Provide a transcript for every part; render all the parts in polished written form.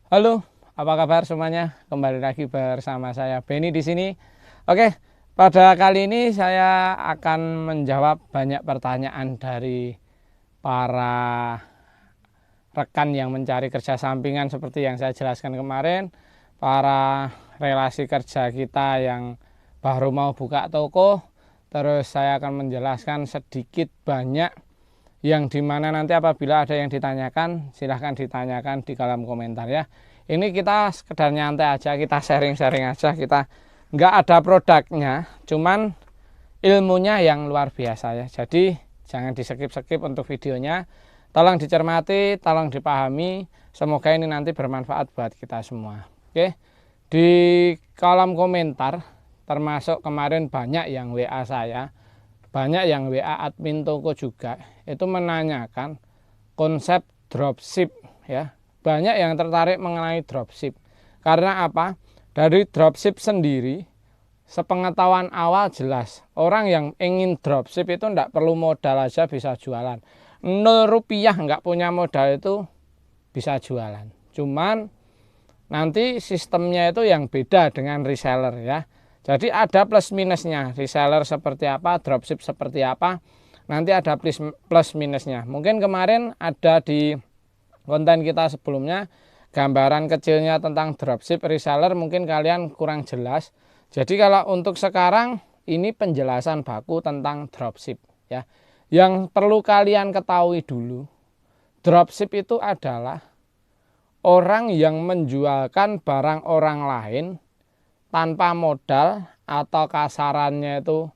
Halo, apa kabar semuanya? Kembali lagi bersama saya Benny di sini. Oke, pada kali ini saya akan menjawab banyak pertanyaan dari para rekan yang mencari kerja sampingan seperti yang saya jelaskan kemarin, para relasi kerja kita yang baru mau buka toko. Terus saya akan menjelaskan sedikit banyak yang dimana nanti apabila ada yang ditanyakan silahkan ditanyakan di kolom komentar ya. Ini kita sekedar nyantai aja, kita sharing-sharing aja, kita nggak ada produknya, cuman ilmunya yang luar biasa ya. Jadi jangan di skip-skip untuk videonya, tolong dicermati, tolong dipahami, semoga ini nanti bermanfaat buat kita semua. Oke, di kolom komentar termasuk kemarin banyak yang WA saya, banyak yang WA admin toko juga itu menanyakan konsep dropship ya. Banyak yang tertarik mengenai dropship. Karena apa? Dari dropship sendiri sepengetahuan awal jelas orang yang ingin dropship itu tidak perlu modal aja bisa jualan. 0 rupiah nggak punya modal itu bisa jualan. Cuman nanti sistemnya itu yang beda dengan reseller ya. Jadi ada plus minusnya, reseller seperti apa, dropship seperti apa, nanti ada plus minusnya. Mungkin kemarin ada di konten kita sebelumnya gambaran kecilnya tentang dropship, reseller mungkin kalian kurang jelas. Jadi kalau untuk sekarang ini penjelasan baku tentang dropship ya. Yang perlu kalian ketahui dulu, dropship itu adalah orang yang menjualkan barang orang lain tanpa modal, atau kasarannya itu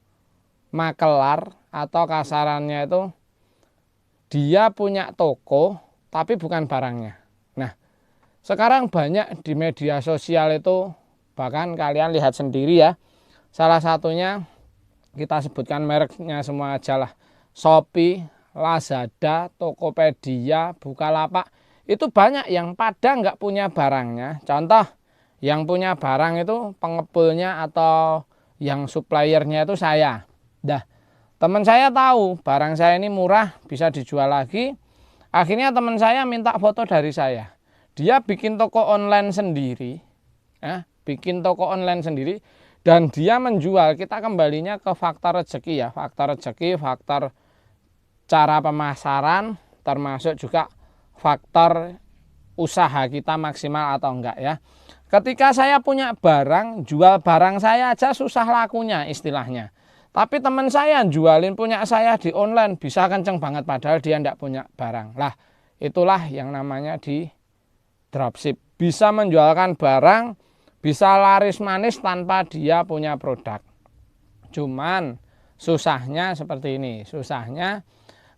makelar, atau kasarannya itu dia punya toko tapi bukan barangnya. Nah, sekarang banyak di media sosial itu, bahkan kalian lihat sendiri ya, salah satunya kita sebutkan mereknya semua aja lah, Shopee, Lazada, Tokopedia, Bukalapak, itu banyak yang pada nggak punya barangnya. Contoh, yang punya barang itu pengepulnya atau yang suppliernya itu saya. Dah, teman saya tahu barang saya ini murah bisa dijual lagi. Akhirnya teman saya minta foto dari saya. Dia bikin toko online sendiri, ya, bikin toko online sendiri dan dia menjual. Kita kembalinya ke faktor rezeki ya, faktor rezeki, faktor cara pemasaran, termasuk juga faktor usaha kita maksimal atau enggak ya. Ketika saya punya barang, jual barang saya aja susah lakunya istilahnya. Tapi teman saya jualin punya saya di online bisa kenceng banget padahal dia enggak punya barang. Lah, itulah yang namanya di dropship. Bisa menjualkan barang, bisa laris manis tanpa dia punya produk. Cuman susahnya seperti ini. Susahnya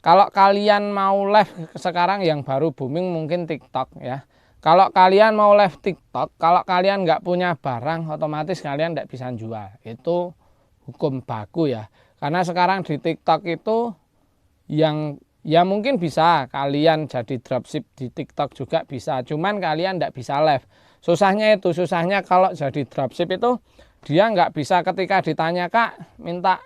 kalau kalian mau live sekarang yang baru booming mungkin TikTok ya. Kalau kalian mau live TikTok, kalau kalian nggak punya barang, otomatis kalian nggak bisa jual. Itu hukum baku ya. Karena sekarang di TikTok itu yang ya mungkin bisa kalian jadi dropship di TikTok juga bisa. Cuman kalian nggak bisa live. Susahnya itu, susahnya kalau jadi dropship itu dia nggak bisa ketika ditanya Kak minta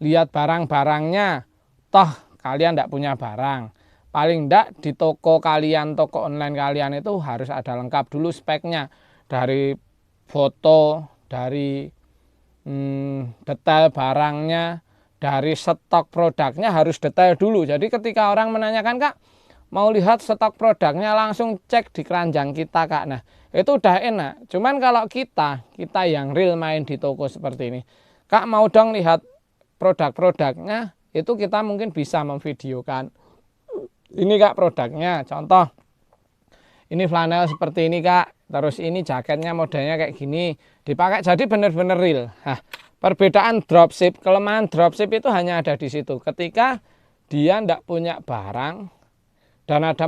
lihat barang-barangnya. Toh kalian nggak punya barang. Paling enggak di toko kalian, toko online kalian itu harus ada lengkap dulu speknya. Dari foto, dari detail barangnya, dari stok produknya harus detail dulu. Jadi ketika orang menanyakan Kak, mau lihat stok produknya langsung cek di keranjang kita Kak. Nah itu udah enak. Cuman kalau kita yang real main di toko seperti ini, Kak mau dong lihat produk-produknya, itu kita mungkin bisa memvideokan. Ini Kak produknya, contoh ini flanel seperti ini Kak, terus ini jaketnya modelnya kayak gini, dipakai jadi bener-bener real. Nah, perbedaan dropship, kelemahan dropship itu hanya ada di situ. Ketika dia tidak punya barang dan ada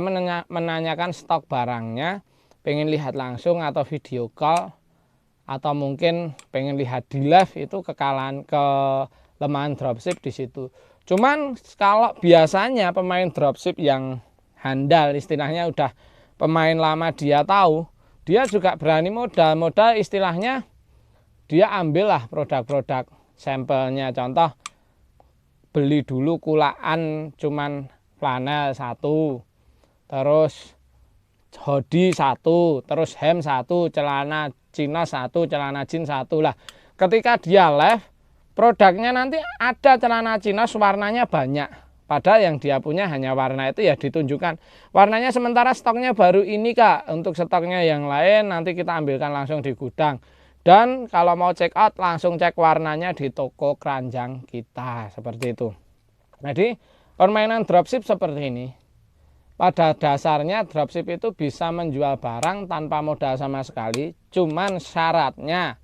menanyakan stok barangnya, pengen lihat langsung atau video call, atau mungkin pengen lihat di live, itu kelemahan dropship di situ. Cuman kalau biasanya pemain dropship yang handal istilahnya udah pemain lama dia tahu, dia juga berani modal istilahnya dia ambillah produk-produk sampelnya. Contoh beli dulu kulaan cuman flanel satu, terus hoodie 1, terus hem 1, celana Cina 1, celana jeans 1 lah. Ketika dia live, produknya nanti ada celana Cina warnanya banyak. Padahal yang dia punya hanya warna itu ya ditunjukkan. Warnanya sementara stoknya baru ini Kak. Untuk stoknya yang lain nanti kita ambilkan langsung di gudang. Dan kalau mau check out langsung cek warnanya di toko keranjang kita. Seperti itu. Jadi permainan dropship seperti ini. Pada dasarnya dropship itu bisa menjual barang tanpa modal sama sekali. Cuman syaratnya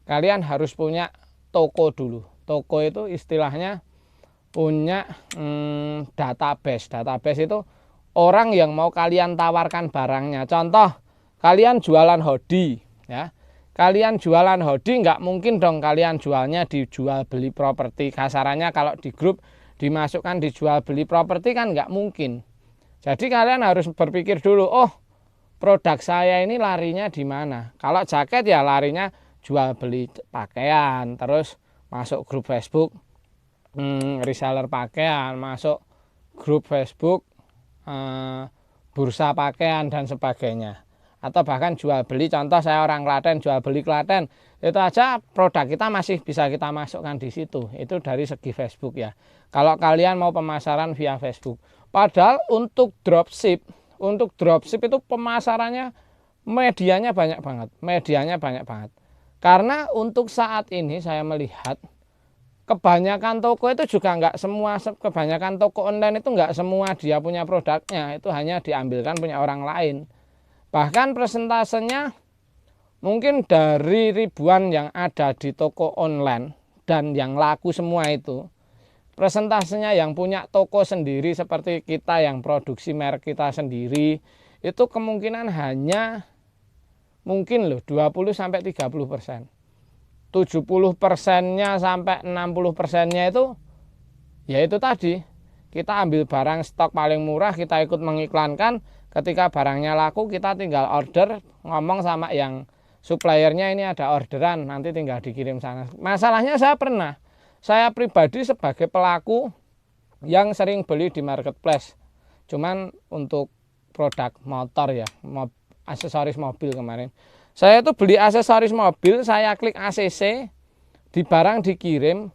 kalian harus punya toko dulu. Toko itu istilahnya punya database. Database itu orang yang mau kalian tawarkan barangnya. Contoh, kalian jualan hoodie ya. Kalian jualan hoodie nggak mungkin dong kalian jualnya dijual beli properti. Kasarannya kalau di grup dimasukkan dijual beli properti kan nggak mungkin. Jadi kalian harus berpikir dulu, oh produk saya ini larinya di mana? Kalau jaket ya larinya jual beli pakaian, terus masuk grup Facebook reseller pakaian, masuk grup Facebook bursa pakaian dan sebagainya. Atau bahkan jual beli, contoh saya orang Klaten, jual beli Klaten, itu aja produk kita masih bisa kita masukkan di situ. Itu dari segi Facebook ya. Kalau kalian mau pemasaran via Facebook. Padahal untuk dropship itu pemasarannya medianya banyak banget. Karena untuk saat ini saya melihat kebanyakan toko itu juga nggak semua, kebanyakan toko online itu nggak semua dia punya produknya, itu hanya diambilkan punya orang lain. Bahkan persentasenya mungkin dari ribuan yang ada di toko online dan yang laku semua itu, persentasenya yang punya toko sendiri seperti kita yang produksi merek kita sendiri, itu kemungkinan hanya mungkin loh 20-30%. 70%-nya sampai 60%-nya itu ya itu tadi, kita ambil barang stok paling murah, kita ikut mengiklankan, ketika barangnya laku kita tinggal order, ngomong sama yang suppliernya ini ada orderan, nanti tinggal dikirim sana. Masalahnya saya pribadi sebagai pelaku yang sering beli di marketplace, cuman untuk produk motor ya, aksesoris mobil kemarin. Saya itu beli aksesoris mobil, saya klik ACC, di barang dikirim.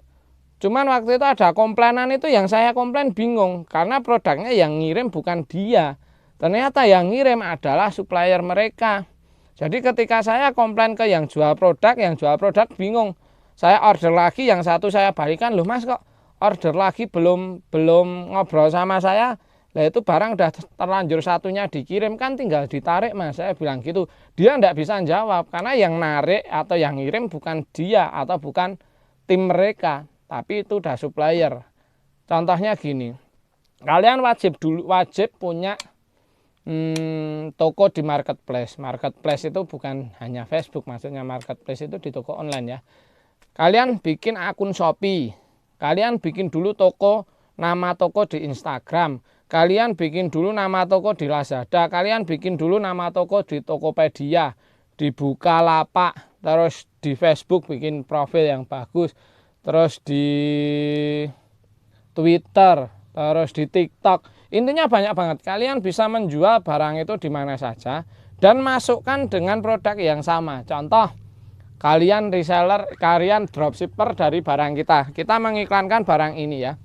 Cuman waktu itu ada komplainan, itu yang saya komplain bingung. Karena produknya yang ngirim bukan dia. Ternyata yang ngirim adalah supplier mereka. Jadi ketika saya komplain ke yang jual produk bingung. Saya order lagi, yang satu saya balikan, loh mas kok order lagi belum ngobrol sama saya. Nah itu barang udah terlanjur satunya dikirim, kan tinggal ditarik mas, saya bilang gitu. Dia enggak bisa jawab karena yang narik atau yang ngirim bukan dia atau bukan tim mereka, tapi itu udah supplier. Contohnya gini, kalian wajib punya toko di marketplace. Marketplace itu bukan hanya Facebook, maksudnya marketplace itu di toko online ya. Kalian bikin akun Shopee, kalian bikin dulu nama toko di Instagram, kalian bikin dulu nama toko di Lazada, kalian bikin dulu nama toko di Tokopedia, di Bukalapak, terus di Facebook bikin profil yang bagus, terus di Twitter, terus di TikTok. Intinya banyak banget. Kalian bisa menjual barang itu di mana saja dan masukkan dengan produk yang sama. Contoh, kalian reseller, kalian dropshipper dari barang kita. Kita mengiklankan barang ini ya.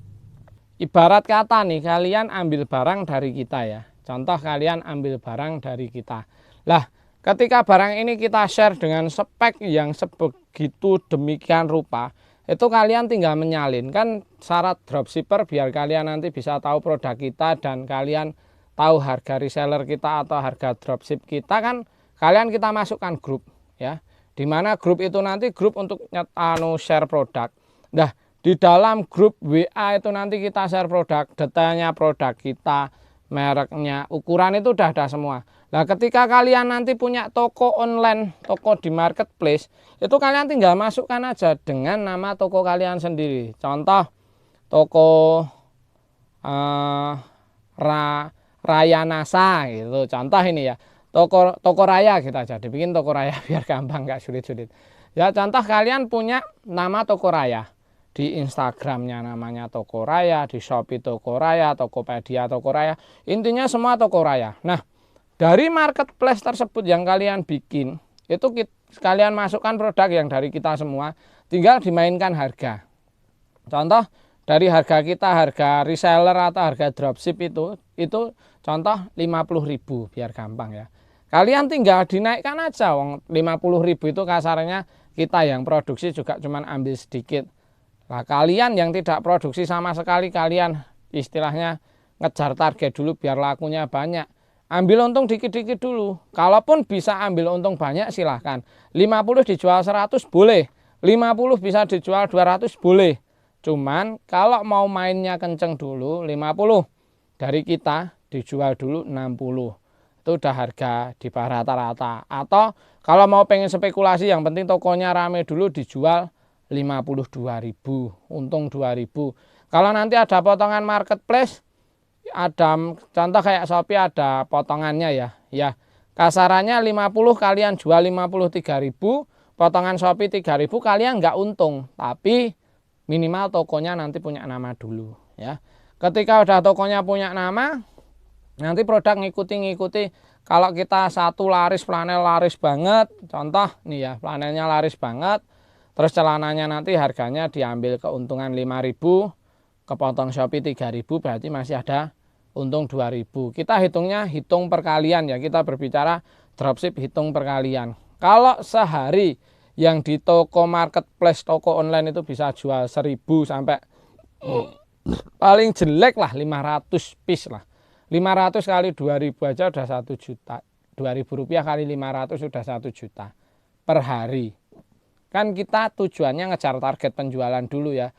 Ibarat kata nih, kalian ambil barang dari kita ya. Contoh kalian ambil barang dari kita. Lah, ketika barang ini kita share dengan spek yang sebegitu demikian rupa, itu kalian tinggal menyalin. Kan syarat dropshipper biar kalian nanti bisa tahu produk kita dan kalian tahu harga reseller kita atau harga dropship kita, kan kalian kita masukkan grup ya. Dimana grup itu nanti grup untuk share produk. Nah, di dalam grup WA itu nanti kita share produk, detailnya produk kita, mereknya, ukuran itu udah ada semua. Nah ketika kalian nanti punya toko online, toko di marketplace, itu kalian tinggal masukkan aja dengan nama toko kalian sendiri. Contoh toko Raya Nasa gitu. Contoh ini ya, toko Raya kita aja dibikin toko Raya biar gampang, nggak sulit-sulit. Ya contoh kalian punya nama toko Raya. Di Instagramnya namanya Toko Raya, di Shopee Toko Raya, Tokopedia Toko Raya, intinya semua Toko Raya. Nah, Dari marketplace tersebut yang kalian bikin, itu kalian masukkan produk yang dari kita semua, tinggal dimainkan harga. Contoh dari harga kita, harga reseller atau harga dropship itu contoh 50.000 biar gampang ya. Kalian tinggal dinaikkan aja, wong 50.000 itu kasarnya kita yang produksi juga cuman ambil sedikit. Nah, kalian yang tidak produksi sama sekali, kalian istilahnya ngejar target dulu biar lakunya banyak. Ambil untung dikit-dikit dulu. Kalaupun bisa ambil untung banyak silahkan. 50 dijual 100 boleh. 50 bisa dijual 200 boleh. Cuman kalau mau mainnya kenceng dulu 50 dari kita dijual dulu 60. Itu udah harga di bawah rata-rata. Atau kalau mau pengen spekulasi yang penting tokonya rame dulu dijual 52.000. Untung 2.000. Kalau nanti ada potongan marketplace, ada contoh kayak Shopee ada potongannya ya kasarannya 50 kalian jual 53.000, potongan Shopee 3.000, kalian nggak untung, tapi minimal tokonya nanti punya nama dulu ya. Ketika udah tokonya punya nama, nanti produk ngikuti. Kalau kita satu laris flanel laris banget, contoh nih ya, flanelnya laris banget, terus celananya nanti harganya diambil keuntungan 5.000, kepotong Shopee 3.000, berarti masih ada untung 2.000. Kita hitung perkalian ya, kita berbicara dropship hitung perkalian. Kalau sehari yang di toko marketplace, toko online itu bisa jual 1.000 sampai paling jelek lah 500 piece lah. 500 kali 2.000 aja udah 1 juta. 2.000 rupiah kali 500 sudah 1 juta per hari. Kan kita tujuannya ngejar target penjualan dulu ya.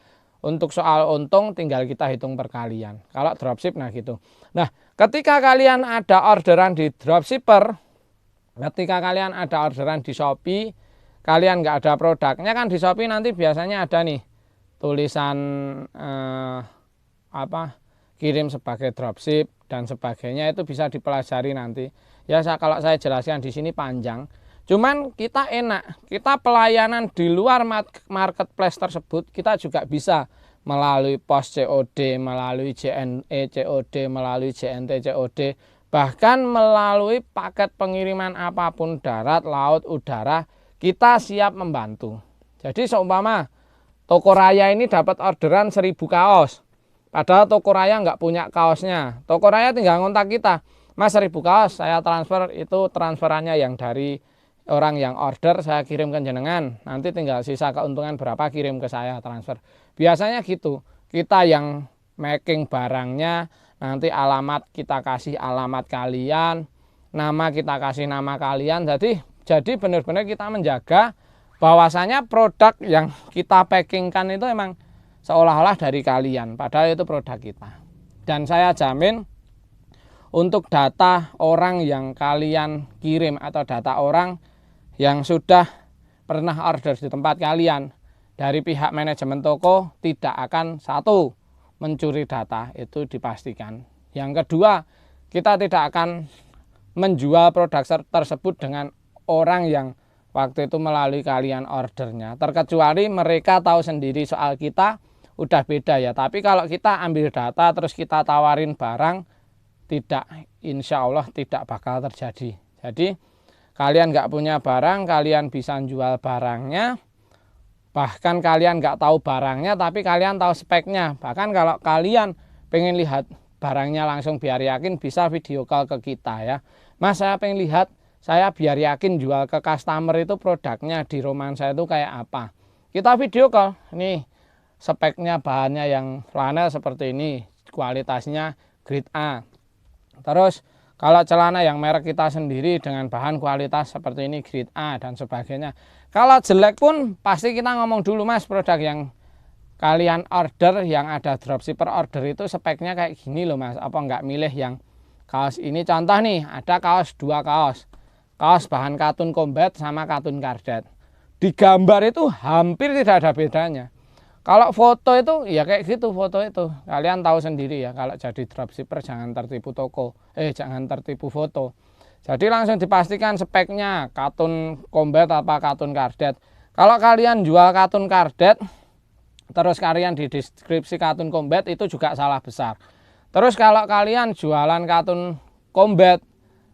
Untuk soal untung tinggal kita hitung perkalian. Kalau dropship nah gitu. Nah, ketika kalian ada orderan di dropshipper, ketika kalian ada orderan di Shopee, kalian nggak ada produknya, kan di Shopee nanti biasanya ada nih tulisan kirim sebagai dropship dan sebagainya, itu bisa dipelajari nanti. Ya kalau saya jelaskan di sini panjang. Cuman kita enak, kita pelayanan di luar marketplace tersebut kita juga bisa melalui pos COD, melalui JNE COD, melalui JNT COD, bahkan melalui paket pengiriman apapun, darat, laut, udara, kita siap membantu. Jadi seumpama toko raya ini dapat orderan 1.000 kaos, padahal toko raya nggak punya kaosnya, toko raya tinggal ngontak kita, Mas 1.000 kaos saya transfer, itu transferannya yang dari orang yang order saya kirim ke jenengan, nanti tinggal sisa keuntungan berapa kirim ke saya transfer. Biasanya gitu, kita yang making barangnya, nanti alamat kita kasih alamat kalian, nama kita kasih nama kalian. Jadi benar-benar kita menjaga bahwasanya produk yang kita packingkan itu emang seolah-olah dari kalian, padahal itu produk kita. Dan saya jamin untuk data orang yang kalian kirim atau data orang yang sudah pernah order di tempat kalian, dari pihak manajemen toko tidak akan satu mencuri data, itu dipastikan. Yang kedua, kita tidak akan menjual produk tersebut dengan orang yang waktu itu melalui kalian ordernya, terkecuali mereka tahu sendiri soal kita, udah beda ya. Tapi kalau kita ambil data terus kita tawarin barang, tidak, insya Allah tidak bakal terjadi. Jadi kalian nggak punya barang, kalian bisa jual barangnya. Bahkan kalian nggak tahu barangnya, tapi kalian tahu speknya. Bahkan kalau kalian pengen lihat barangnya langsung biar yakin, bisa video call ke kita ya. Mas, saya pengen lihat, saya biar yakin jual ke customer itu produknya di rumah saya itu kayak apa. Kita video call, nih speknya bahannya yang flanel seperti ini, kualitasnya grade A. Terus kalau celana yang merek kita sendiri dengan bahan kualitas seperti ini grade A dan sebagainya. Kalau jelek pun pasti kita ngomong dulu, Mas, produk yang kalian order, yang ada dropshipper order itu speknya kayak gini loh, Mas. Apa enggak milih yang kaos ini? Contoh nih, ada kaos, 2 kaos. Kaos bahan katun combat sama katun kardet. Di gambar itu hampir tidak ada bedanya. Kalau foto itu ya kayak gitu, foto itu kalian tahu sendiri ya, kalau jadi dropshipper jangan tertipu toko, jangan tertipu foto. Jadi langsung dipastikan speknya katun combat apa katun kardet. Kalau kalian jual katun kardet terus kalian di deskripsi katun combat, itu juga salah besar. Terus kalau kalian jualan katun combat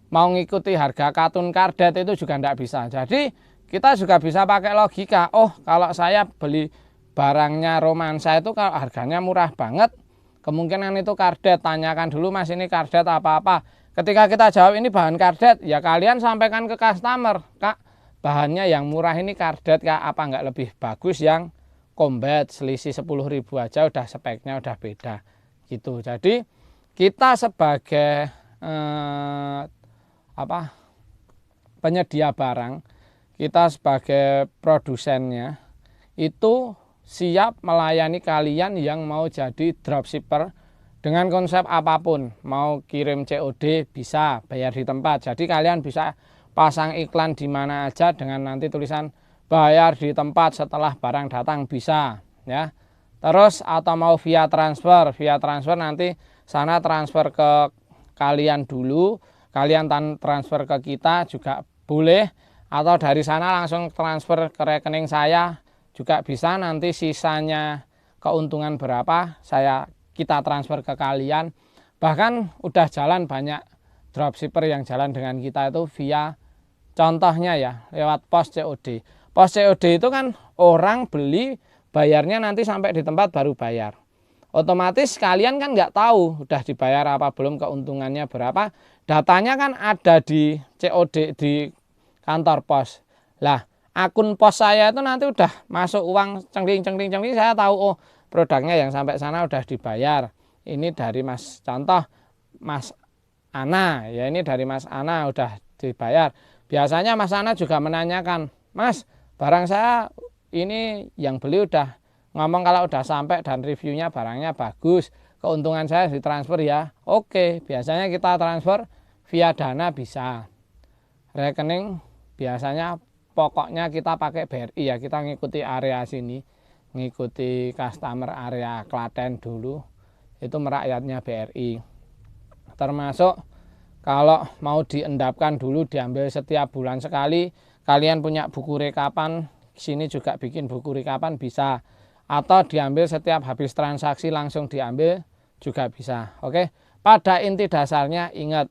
mau ngikuti harga katun kardet itu juga tidak bisa. Jadi kita juga bisa pakai logika, oh kalau saya beli barangnya Romansa itu kalau harganya murah banget, kemungkinan itu kardet. Tanyakan dulu, Mas ini kardet apa-apa. Ketika kita jawab ini bahan kardet, ya kalian sampaikan ke customer, Kak bahannya yang murah ini kardet Kak, apa nggak lebih bagus yang combat, selisih 10.000 aja udah speknya udah beda gitu. Jadi kita sebagai penyedia barang, kita sebagai produsennya itu siap melayani kalian yang mau jadi dropshipper dengan konsep apapun. Mau kirim COD bisa, bayar di tempat. Jadi kalian bisa pasang iklan di mana aja dengan nanti tulisan bayar di tempat setelah barang datang bisa ya. Terus atau mau via transfer nanti sana transfer ke kalian dulu, kalian transfer ke kita juga boleh, atau dari sana langsung transfer ke rekening saya juga bisa. Nanti sisanya keuntungan berapa kita transfer ke kalian. Bahkan udah jalan banyak dropshipper yang jalan dengan kita itu via, contohnya ya lewat pos COD. Pos COD itu kan orang beli bayarnya nanti sampai di tempat baru bayar. Otomatis kalian kan nggak tahu udah dibayar apa belum, keuntungannya berapa. Datanya kan ada di COD di kantor pos. Lah akun pos saya itu nanti udah masuk uang cengling, saya tahu oh produknya yang sampai sana udah dibayar. Ini dari Mas, contoh Mas Ana ya, ini dari Mas Ana udah dibayar. Biasanya Mas Ana juga menanyakan, Mas barang saya ini yang beli udah ngomong kalau udah sampai dan reviewnya barangnya bagus, keuntungan saya ditransfer ya. Oke, biasanya kita transfer via Dana bisa, rekening biasanya pokoknya kita pakai BRI ya. Kita ngikuti area sini, ngikuti customer area Klaten dulu, itu merakyatnya BRI. Termasuk kalau mau diendapkan dulu diambil setiap bulan sekali, kalian punya buku rekapan, sini juga bikin buku rekapan bisa, atau diambil setiap habis transaksi langsung diambil juga bisa. Oke, pada inti dasarnya ingat,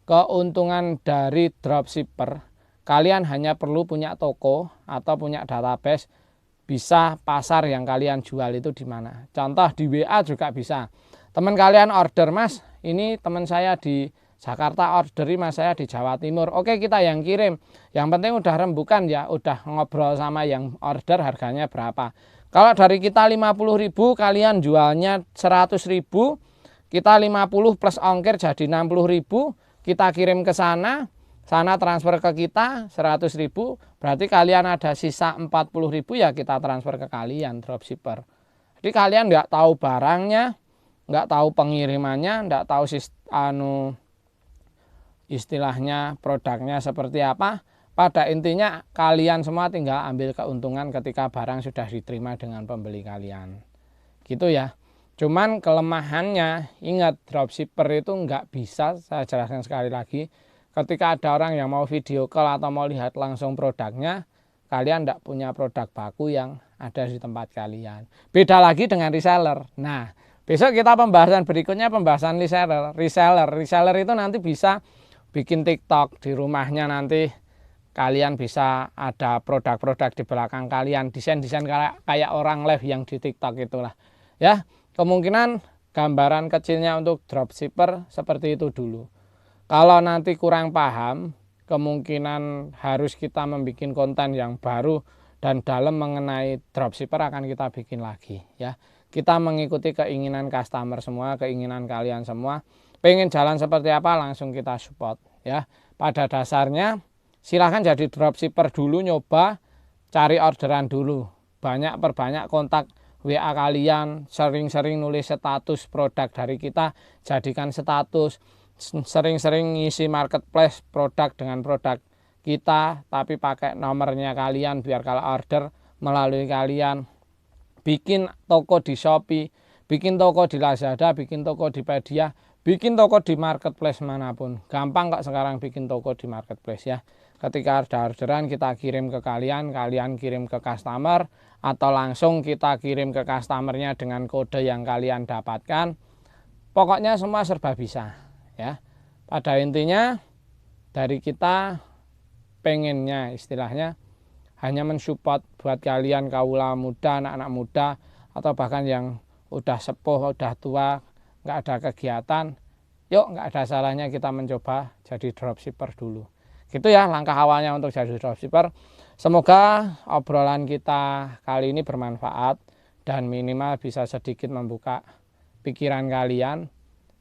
keuntungan dari dropshipper, kalian hanya perlu punya toko atau punya database, bisa pasar yang kalian jual itu di mana. Contoh di WA juga bisa. Teman kalian order, Mas, ini teman saya di Jakarta orderi, Mas saya di Jawa Timur. Oke, kita yang kirim. Yang penting udah rembukan ya, udah ngobrol sama yang order harganya berapa. Kalau dari kita 50.000, kalian jualnya 100.000, kita 50 plus ongkir jadi 60.000, kita kirim ke sana, sana transfer ke kita 100.000, berarti kalian ada sisa 40.000 ya kita transfer ke kalian dropshipper. Jadi kalian nggak tahu barangnya, nggak tahu pengirimannya, nggak tahu istilahnya produknya seperti apa. Pada intinya kalian semua tinggal ambil keuntungan ketika barang sudah diterima dengan pembeli kalian. Gitu ya. Cuman kelemahannya, ingat dropshipper itu nggak bisa, saya jelaskan sekali lagi, ketika ada orang yang mau video call atau mau lihat langsung produknya, kalian tidak punya produk baku yang ada di tempat kalian. Beda lagi dengan reseller. Nah, besok kita pembahasan berikutnya, pembahasan reseller. Reseller itu nanti bisa bikin TikTok di rumahnya, nanti kalian bisa ada produk-produk di belakang kalian, desain-desain kayak orang live yang di TikTok itulah. Ya, kemungkinan gambaran kecilnya untuk dropshipper seperti itu dulu. Kalau nanti kurang paham, kemungkinan harus kita membuat konten yang baru dan dalam mengenai dropshipper akan kita bikin lagi ya. Kita mengikuti keinginan customer semua, keinginan kalian semua. Pengen jalan seperti apa langsung kita support ya. Pada dasarnya silahkan jadi dropshipper dulu, nyoba cari orderan dulu. Perbanyak kontak WA kalian, sering-sering nulis status produk dari kita, jadikan status. Sering-sering ngisi marketplace produk dengan produk kita, tapi pakai nomornya kalian biar kalau order melalui kalian. Bikin toko di Shopee, bikin toko di Lazada, bikin toko di Pedia, bikin toko di marketplace manapun. Gampang kok sekarang bikin toko di marketplace ya. Ketika ada orderan kita kirim ke kalian, kalian kirim ke customer, atau langsung kita kirim ke customernya dengan kode yang kalian dapatkan. Pokoknya semua serba bisa ya. Pada intinya dari kita pengennya istilahnya hanya mensupport buat kalian kaula muda, anak-anak muda, atau bahkan yang udah sepuh, udah tua, nggak ada kegiatan, yuk nggak ada salahnya kita mencoba jadi dropshipper dulu. Gitu ya langkah awalnya untuk jadi dropshipper. Semoga obrolan kita kali ini bermanfaat dan minimal bisa sedikit membuka pikiran kalian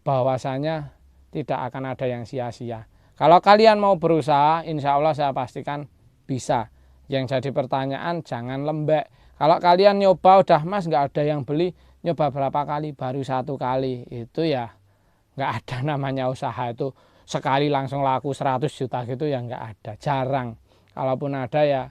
bahwasanya tidak akan ada yang sia-sia. Kalau kalian mau berusaha, insya Allah saya pastikan bisa. Yang jadi pertanyaan jangan lembek. Kalau kalian nyoba udah mas nggak ada yang beli, nyoba berapa kali? Baru 1 kali. Itu ya nggak ada namanya usaha itu sekali langsung laku 100 juta gitu ya nggak ada. Jarang. Kalaupun ada ya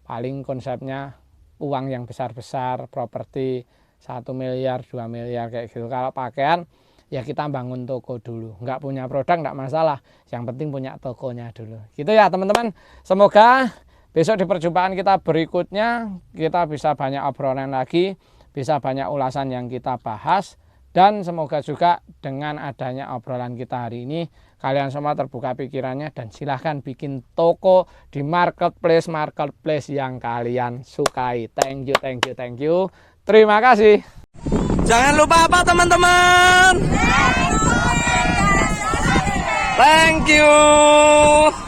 paling konsepnya uang yang besar-besar, properti 1 miliar, 2 miliar kayak gitu. Kalau pakaian ya kita bangun toko dulu. Nggak punya produk nggak masalah. Yang penting punya tokonya dulu. Gitu ya teman-teman. Semoga besok di perjumpaan kita berikutnya kita bisa banyak obrolan lagi, bisa banyak ulasan yang kita bahas, dan semoga juga dengan adanya obrolan kita hari ini kalian semua terbuka pikirannya dan silahkan bikin toko di marketplace yang kalian sukai. Thank you. Terima kasih. Jangan lupa apa teman-teman? Thank you.